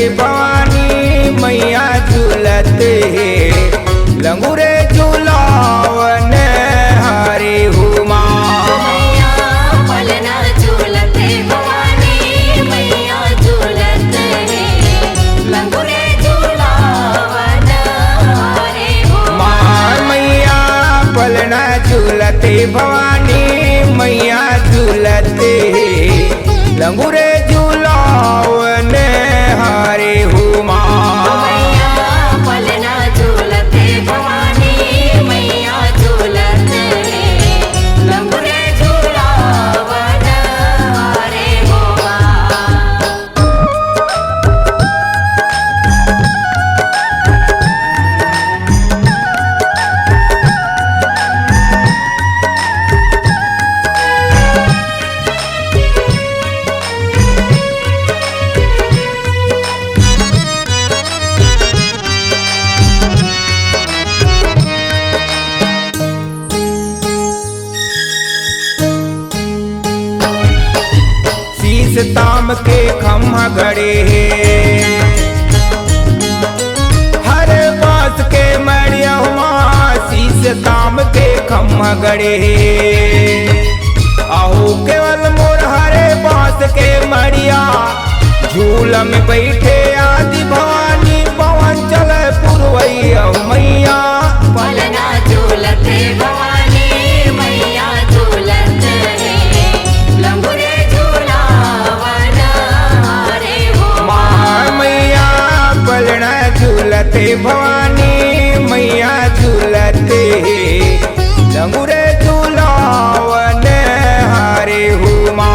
भवानी मैया झूलते लंगूरे झूलावन हरे हुमा। पलना झूलते भवानी मैया झूलते लंगूरे झूलावन हरे हुमा। मैया पलना झूलते भवानी मैया झूलते लंगूरे झूलावन हरे हुमा। पलना झूलते भवानी मैया झूलते लंगूरे झूलावन हरे हुमा। शीश ताम के खम्हा गड़े हर बास के मड़िया हुआ। शीश ताम के खम्हा गड़े आहू केवल मोर हरे बास के मड़िया। झूला में बैठे आदि भवानी पवन चले पुरवैया मैया। पलना झूलते भवानी मैया झूलते लंगूरे झूलावन हरे हुमा। मैया पलना झूलते भवानी मैया झूलते लंगूरे झूलावन हरे हुमा।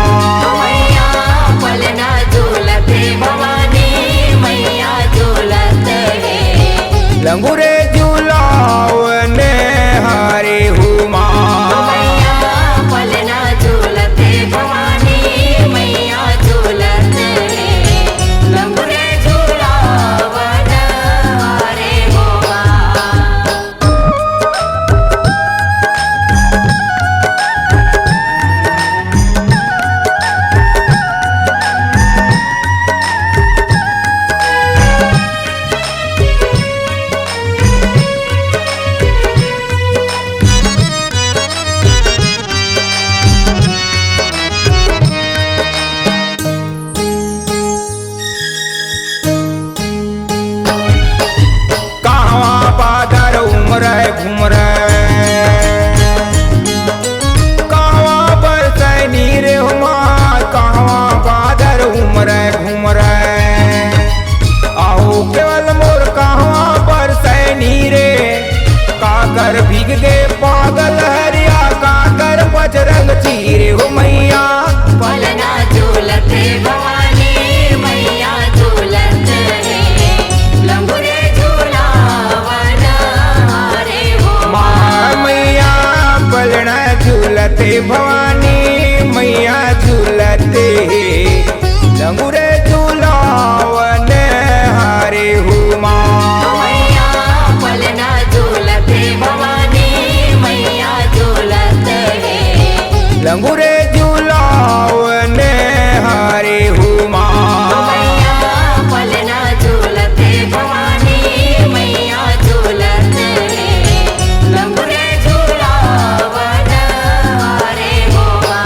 पलना झूलते भवानी मैया झूलते लंगूरे झूलावन हरे हुमा। पलना झूलते भवानी मैया झूलते लंगूरे झूलावन हरे हुमा। कहवा बादर उमर घूमर कहवा बरसैनी रे हुमा। कहवा बादर उमर घूमर आहू केवल मोर कहवा बरसैनी रे। काकर भीग गए पागल हरिया काकर बजरंग चीरे हो मैया। पलना झूलते भवानी मैया झूलते लंगूरे झूलावन हरे हुमा। मैया पलना झूलते भवानी मैया झूलते लंगूरे झूलावन हरे हुमा। पलना झूलते भवानी मैया झूलते लंगूरे झूलावन हरे हुमा। पलना झूलते भवानी मैया झूलते लंगूरे झूलावन हरे हुमा।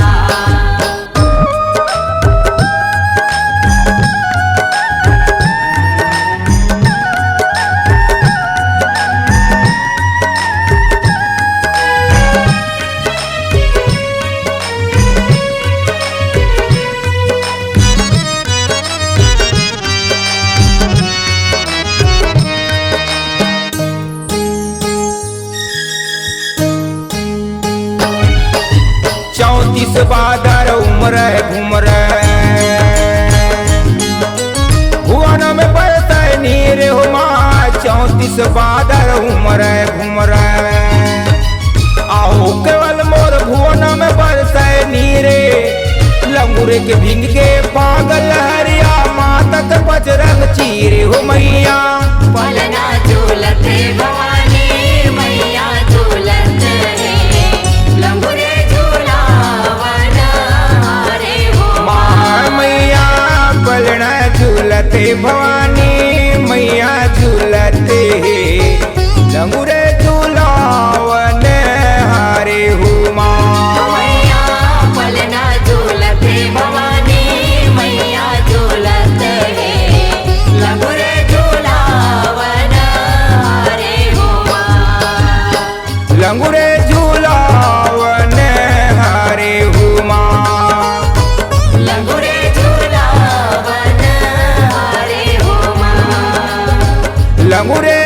चौंतीस बादर उमर घूमर भुवन में बरसैनी रे हुमा। 34 बादर उमर घूमर आहू केवल मोर भुवन में बरसैनी रे। लंगूरे के भींग के पागल हरिया मातक बजरंग चीरे हो मैया। पलना झूलते भवानी मैया झूलते लंगूरे झूलावन हरे हुमा। मैया पलना झूलते भवानी लंगुरे